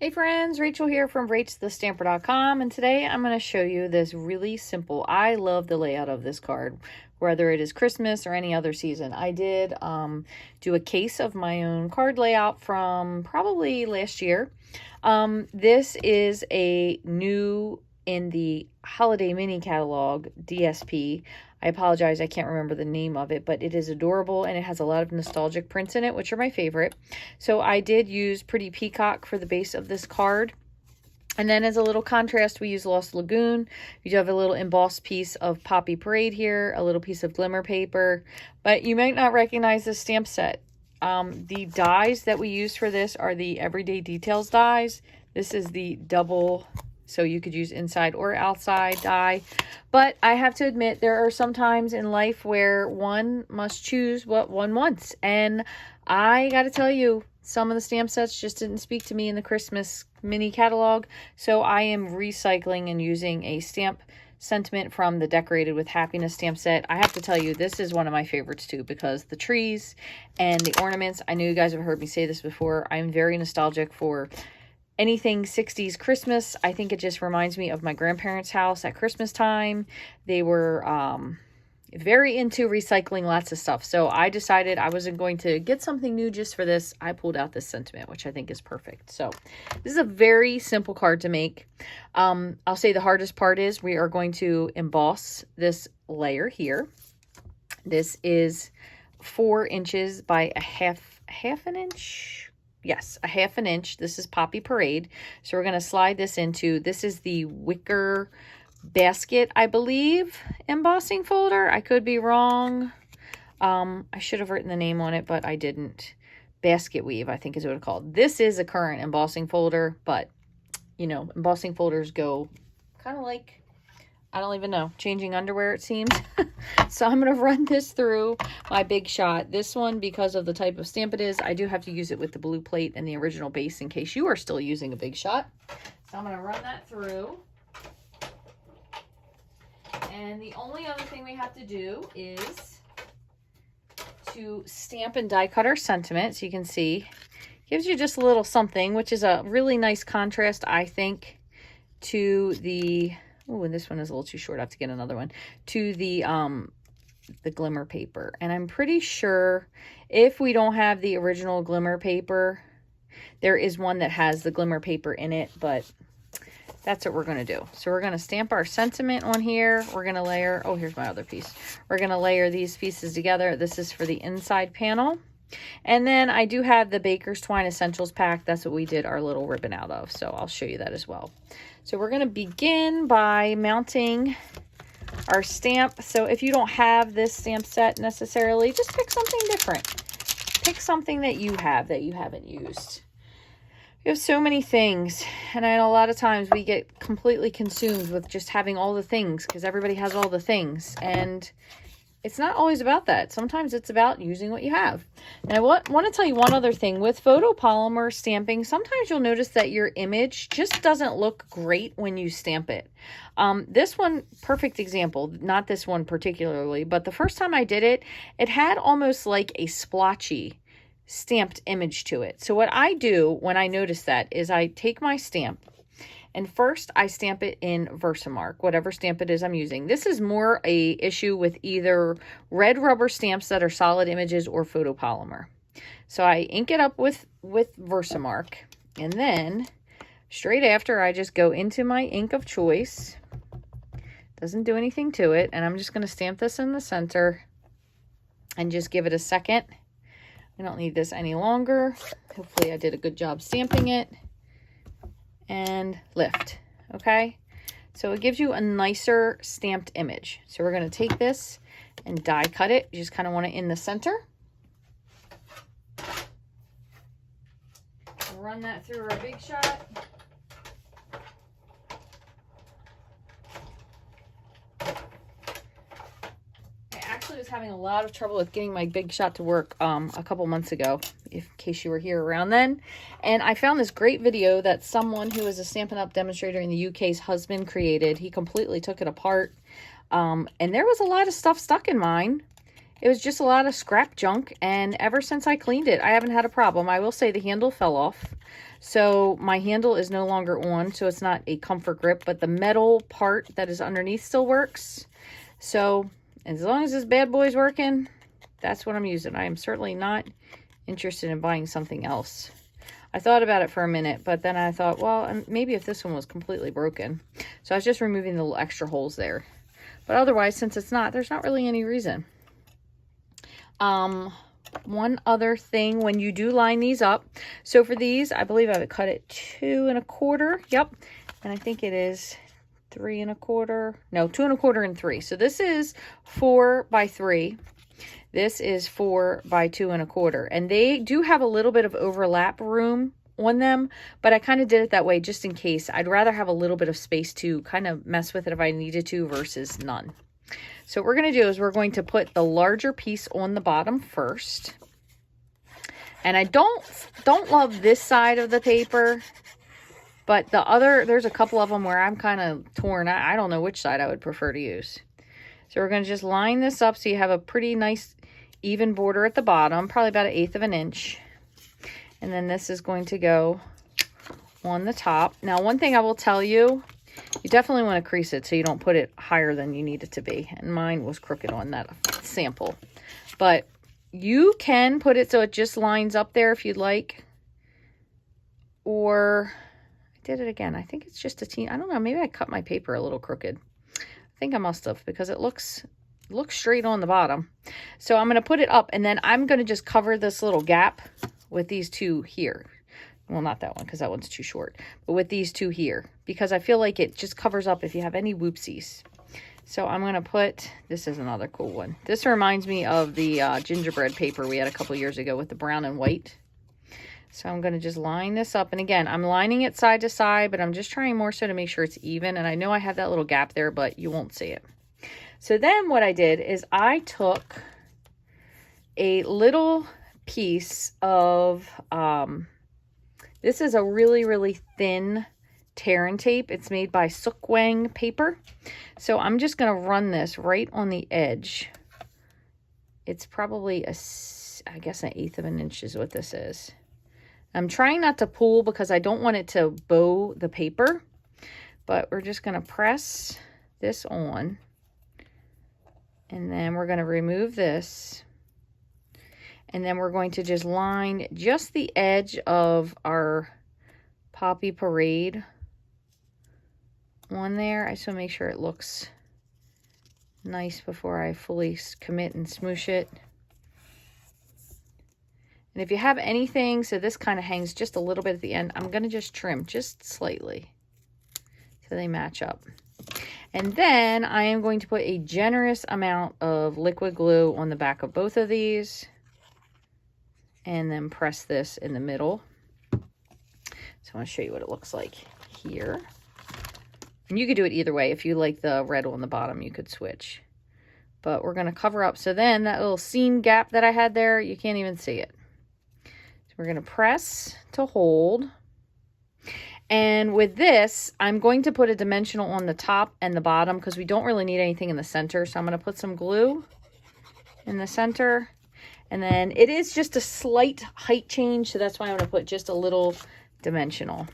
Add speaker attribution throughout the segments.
Speaker 1: Hey friends, Rachel here from Rachthestamper.com, and today I'm going to show you this really simple, I love the layout of this card, whether it is Christmas or any other season. I did do a case of my own card layout from probably last year. This is a new in the holiday mini catalog, DSP. I apologize, I can't remember the name of it, but it is adorable and it has a lot of nostalgic prints in it, which are my favorite. So I did use Pretty Peacock for the base of this card. And then as a little contrast, we use Lost Lagoon. You do have a little embossed piece of Poppy Parade here, a little piece of glimmer paper, but you might not recognize this stamp set. The dies that we use for this are the Everyday Details dies. This is the double, so you could use inside or outside die. But I have to admit, there are some times in life where one must choose what one wants. And I got to tell you, some of the stamp sets just didn't speak to me in the Christmas mini catalog. So I am recycling and using a stamp sentiment from the Decorated with Happiness stamp set. I have to tell you, this is one of my favorites too, because the trees and the ornaments, I know you guys have heard me say this before, I'm very nostalgic for anything 60s Christmas. I think it just reminds me of my grandparents' house at Christmas time. They were very into recycling lots of stuff. So I decided I wasn't going to get something new just for this. I pulled out this sentiment, which I think is perfect. So this is a very simple card to make. I'll say the hardest part is we are going to emboss this layer here. This is 4 inches by a half an inch. Yes, a half an inch. This is Poppy Parade. So we're going to slide this into, this is the wicker basket, I believe, embossing folder. I could be wrong. I should have written the name on it, but I didn't. Basket weave, I think is what it's called. This is a current embossing folder, but, you know, embossing folders go kind of like, I don't even know, changing underwear, it seems. So I'm going to run this through my Big Shot. This one, because of the type of stamp it is, I do have to use it with the blue plate and the original base in case you are still using a Big Shot. So I'm going to run that through. And the only other thing we have to do is to stamp and die cut our sentiment. So you can see, gives you just a little something, which is a really nice contrast, I think, to the... Oh, and this one is a little too short. I have to get another one. To the glimmer paper. And I'm pretty sure if we don't have the original glimmer paper, there is one that has the glimmer paper in it, but that's what we're going to do. So we're going to stamp our sentiment on here. We're going to layer, oh, here's my other piece. We're going to layer these pieces together. This is for the inside panel. And then I do have the Baker's Twine Essentials pack. That's what we did our little ribbon out of. So I'll show you that as well. So we're going to begin by mounting our stamp. So if you don't have this stamp set necessarily, just pick something different. Pick something that you have that you haven't used. We have so many things, and I know a lot of times we get completely consumed with just having all the things because everybody has all the things, and it's not always about that. Sometimes it's about using what you have. And I want to tell you one other thing. With photopolymer stamping, sometimes you'll notice that your image just doesn't look great when you stamp it. This one, perfect example, not this one particularly, but the first time I did it, it had almost like a splotchy stamped image to it. So what I do when I notice that is I take my stamp, and first I stamp it in Versamark, whatever stamp it is I'm using. This is more a issue with either red rubber stamps that are solid images or photopolymer. So I ink it up with Versamark, and then straight after I just go into my ink of choice. Doesn't do anything to it, and I'm just going to stamp this in the center and just give it a second. I don't need this any longer. Hopefully I did a good job stamping it. And lift, okay? So it gives you a nicer stamped image. So we're going to take this and die cut it. You just kind of want it in the center. Run that through our Big Shot. I was having a lot of trouble with getting my Big Shot to work a couple months ago, in case you were here around then. And I found this great video that someone who is a Stampin' Up! Demonstrator in the UK's husband created. He completely took it apart. And there was a lot of stuff stuck in mine. it was just a lot of scrap junk, and ever since I cleaned it, I haven't had a problem. I will say the handle fell off, so my handle is no longer on, so it's not a comfort grip, but the metal part that is underneath still works. So as long as this bad boy's working, that's what I'm using. I am certainly not interested in buying something else. I thought about it for a minute, but then I thought, well, maybe if this one was completely broken. So I was just removing the little extra holes there. But otherwise, since it's not, there's not really any reason. One other thing, when you do line these up, so for these, I believe I would cut it 2 1/4. Yep. And I think it is 3 1/4. No, 2 1/4 and 3. So this is 4 by 3. This is 4 by 2 1/4. And they do have a little bit of overlap room on them, but I kind of did it that way just in case. I'd rather have a little bit of space to kind of mess with it if I needed to versus none. So what we're going to do is we're going to put the larger piece on the bottom first. And I don't love this side of the paper, but the other, there's a couple of them where I'm kind of torn. I don't know which side I would prefer to use. So we're going to just line this up so you have a pretty nice even border at the bottom, probably about 1/8 of an inch. And then this is going to go on the top. Now, one thing I will tell you, you definitely want to crease it so you don't put it higher than you need it to be. And mine was crooked on that sample. But you can put it so it just lines up there if you'd like. Or, I did it again. I think it's just a teeny, I don't know, maybe I cut my paper a little crooked. I think I must have, because it looks straight on the bottom. So I'm going to put it up, and then I'm going to just cover this little gap with these two here. Well, not that one, because that one's too short, but with these two here, because I feel like it just covers up if you have any whoopsies. So I'm going to put, this is another cool one. This reminds me of the gingerbread paper we had a couple years ago with the brown and white. So I'm going to just line this up. And again, I'm lining it side to side, but I'm just trying more so to make sure it's even. And I know I have that little gap there, but you won't see it. So then what I did is I took a little piece of, this is a really, really thin tear and tape. It's made by Sukwang paper. So I'm just going to run this right on the edge. It's probably, I guess 1/8 of an inch is what this is. I'm trying not to pull because I don't want it to bow the paper, but we're just going to press this on. And then we're going to remove this. And then we're going to just line just the edge of our Poppy Parade on there. I just want to make sure it looks nice before I fully commit and smoosh it. And if you have anything, so this kind of hangs just a little bit at the end, I'm going to just trim just slightly so they match up. And then I am going to put a generous amount of liquid glue on the back of both of these. And then press this in the middle. So I want to show you what it looks like here. And you could do it either way. If you like the red on the bottom, you could switch. But we're going to cover up. So then that little seam gap that I had there, you can't even see it. So we're going to press to hold. And with this, I'm going to put a dimensional on the top and the bottom because we don't really need anything in the center. So I'm going to put some glue in the center. And then it is just a slight height change. So that's why I'm going to put just a little dimensional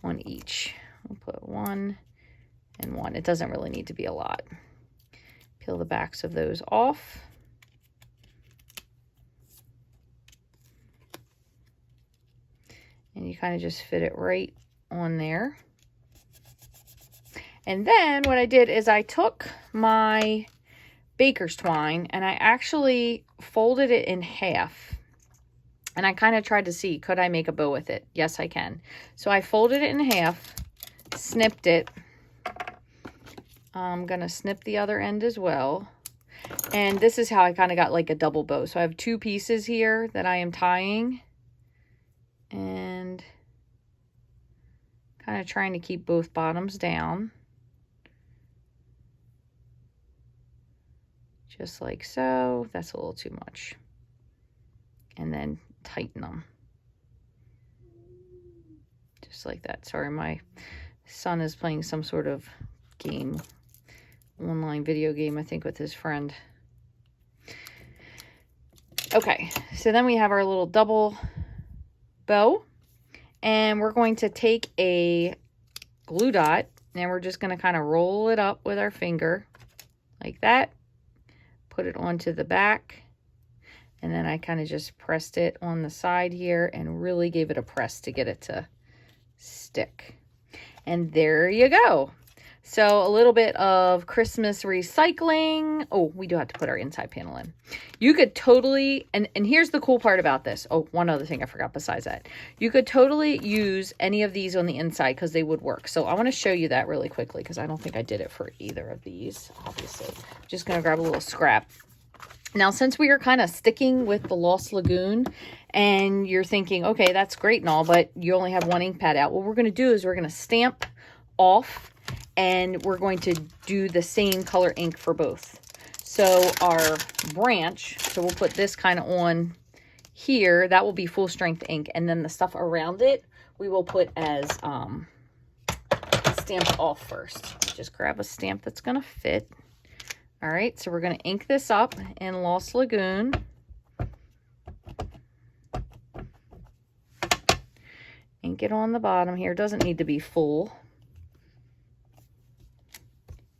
Speaker 1: on each. We'll put 1 and 1. It doesn't really need to be a lot. Peel the backs of those off. And you kind of just fit it right on there. And then what I did is I took my baker's twine and I actually folded it in half. And I kind of tried to see, could I make a bow with it? Yes, I can. So I folded it in half, snipped it. I'm going to snip the other end as well. And this is how I kind of got like a double bow. So I have 2 pieces here that I am tying. And kind of trying to keep both bottoms down. Just like so. That's a little too much. And then tighten them. Just like that. Sorry, my son is playing some sort of game. Online video game, I think, with his friend. Okay, so then we have our little double bow, and we're going to take a glue dot, and we're just going to kind of roll it up with our finger like that, put it onto the back, and then I kind of just pressed it on the side here and really gave it a press to get it to stick. And there you go. So a little bit of Christmas recycling. Oh, we do have to put our inside panel in. You could totally, and here's the cool part about this. Oh, one other thing I forgot besides that. You could totally use any of these on the inside because they would work. So I want to show you that really quickly because I don't think I did it for either of these, obviously. I'm just going to grab a little scrap. Now, since we are kind of sticking with the Lost Lagoon and you're thinking, okay, that's great and all, but you only have one ink pad out. What we're going to do is we're going to stamp off, and we're going to do the same color ink for both. So our branch, so we'll put this kind of on here. That will be full strength ink. And then the stuff around it, we will put as stamped off first. Just grab a stamp that's going to fit. All right, so we're going to ink this up in Lost Lagoon. Ink it on the bottom here. Doesn't need to be full.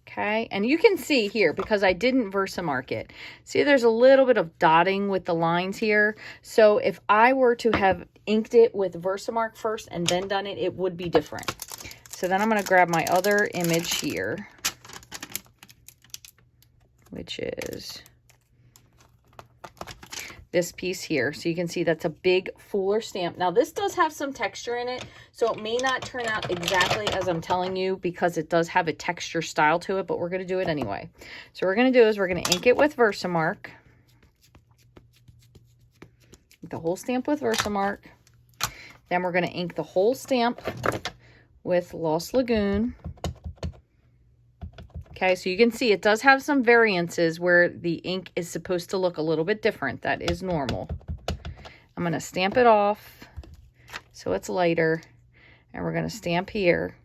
Speaker 1: Okay, and you can see here, because I didn't Versamark it, see there's a little bit of dotting with the lines here. So if I were to have inked it with Versamark first and then done it, it would be different. So then I'm going to grab my other image here, which is this piece here. So you can see that's a big fuller stamp. Now this does have some texture in it, so it may not turn out exactly as I'm telling you because it does have a texture style to it, but we're going to do it anyway. So what we're going to do is we're going to ink it with Versamark. The whole stamp with Versamark. Then we're going to ink the whole stamp with Lost Lagoon. Okay, so you can see it does have some variances where the ink is supposed to look a little bit different. That is normal. I'm going to stamp it off so it's lighter, and we're going to stamp here.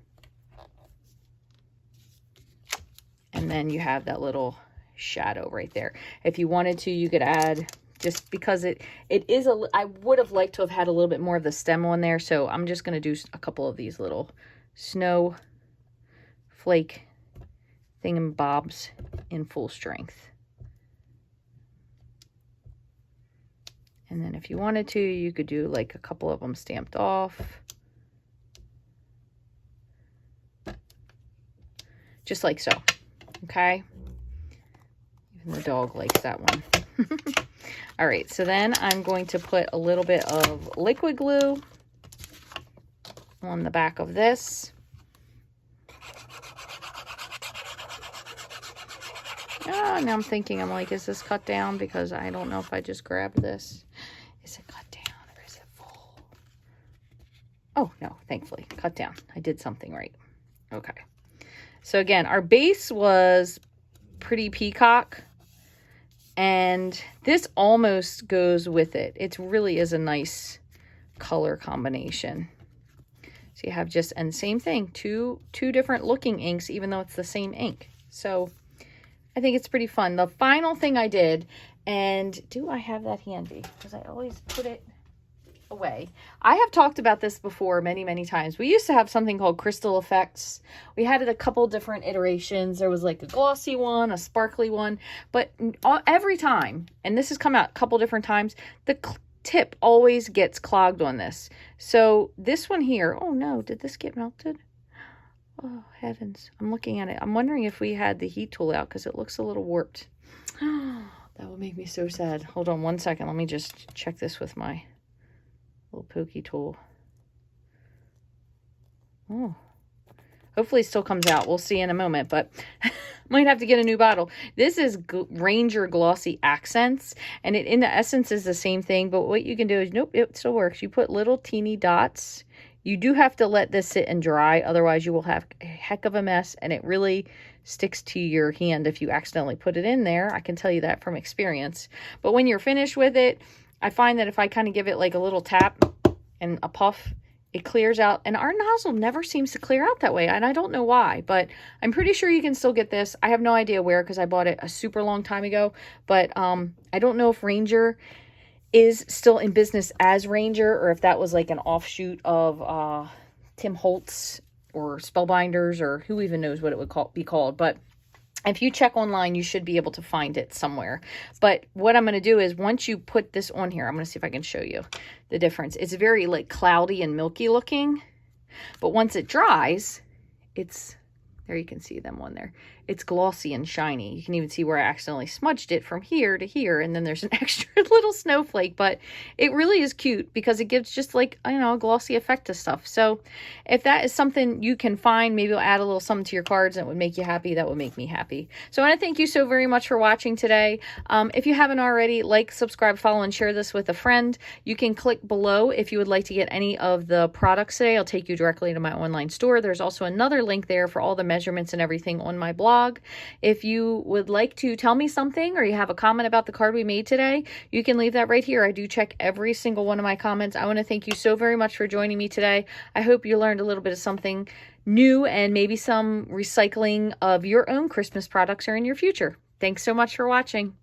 Speaker 1: And then you have that little shadow right there. If you wanted to, you could add, just because it is I would have liked to have had a little bit more of the stem on there, so I'm just going to do a couple of these little snow flake thingamabobs in full strength. And then if you wanted to, you could do like a couple of them stamped off. Just like so. Okay? Even the dog likes that one. All right, so then I'm going to put a little bit of liquid glue on the back of this. Oh, now I'm thinking, I'm like, is this cut down? Because I don't know if I just grabbed this. Is it cut down or is it full? Oh, no, thankfully, cut down. I did something right. Okay. So again, our base was pretty peacock, and this almost goes with it. It really is a nice color combination. So you have just, and same thing, two different looking inks, even though it's the same ink. So I think it's pretty fun. The final thing I did, and do I have that handy? Because I always put it away. I have talked about this before many, many times. We used to have something called Crystal Effects. We had it a couple different iterations. There was like a glossy one, a sparkly one, but every time, and this has come out a couple different times, the tip always gets clogged on this. So this one here, oh no, did this get melted? Oh, heavens. I'm looking at it. I'm wondering if we had the heat tool out because it looks a little warped. That would make me so sad. Hold on one second. Let me just check this with my little pokey tool. Oh, hopefully it still comes out. We'll see in a moment, but might have to get a new bottle. This is Ranger Glossy Accents, and it in the essence is the same thing, but what you can do is, nope, it still works. You put little teeny dots. You do have to let this sit and dry, otherwise you will have a heck of a mess, and it really sticks to your hand if you accidentally put it in there. I can tell you that from experience. But when you're finished with it, I find that if I kind of give it like a little tap and a puff, it clears out. And our nozzle never seems to clear out that way, and I don't know why, but I'm pretty sure you can still get this. I have no idea where because I bought it a super long time ago, but I don't know if Ranger is still in business as Ranger, or if that was like an offshoot of Tim Holtz or Spellbinders, or who even knows what it would be called. But if you check online, you should be able to find it somewhere. But what I'm going to do is, once you put this on here, I'm going to see if I can show you the difference. It's very like cloudy and milky looking, but once it dries, it's, there you can see them on there. It's glossy and shiny. You can even see where I accidentally smudged it from here to here, and then there's an extra little snowflake, but it really is cute because it gives just like, you know, a glossy effect to stuff. So if that is something you can find, maybe you'll add a little something to your cards that would make you happy. That would make me happy. So I want to thank you so very much for watching today. If you haven't already, like, subscribe, follow, and share this with a friend. You can click below if you would like to get any of the products today. I'll take you directly to my online store. There's also another link there for all the measurements and everything on my blog. If you would like to tell me something or you have a comment about the card we made today, you can leave that right here. I do check every single one of my comments. I want to thank you so very much for joining me today. I hope you learned a little bit of something new and maybe some recycling of your own Christmas products are in your future. Thanks so much for watching.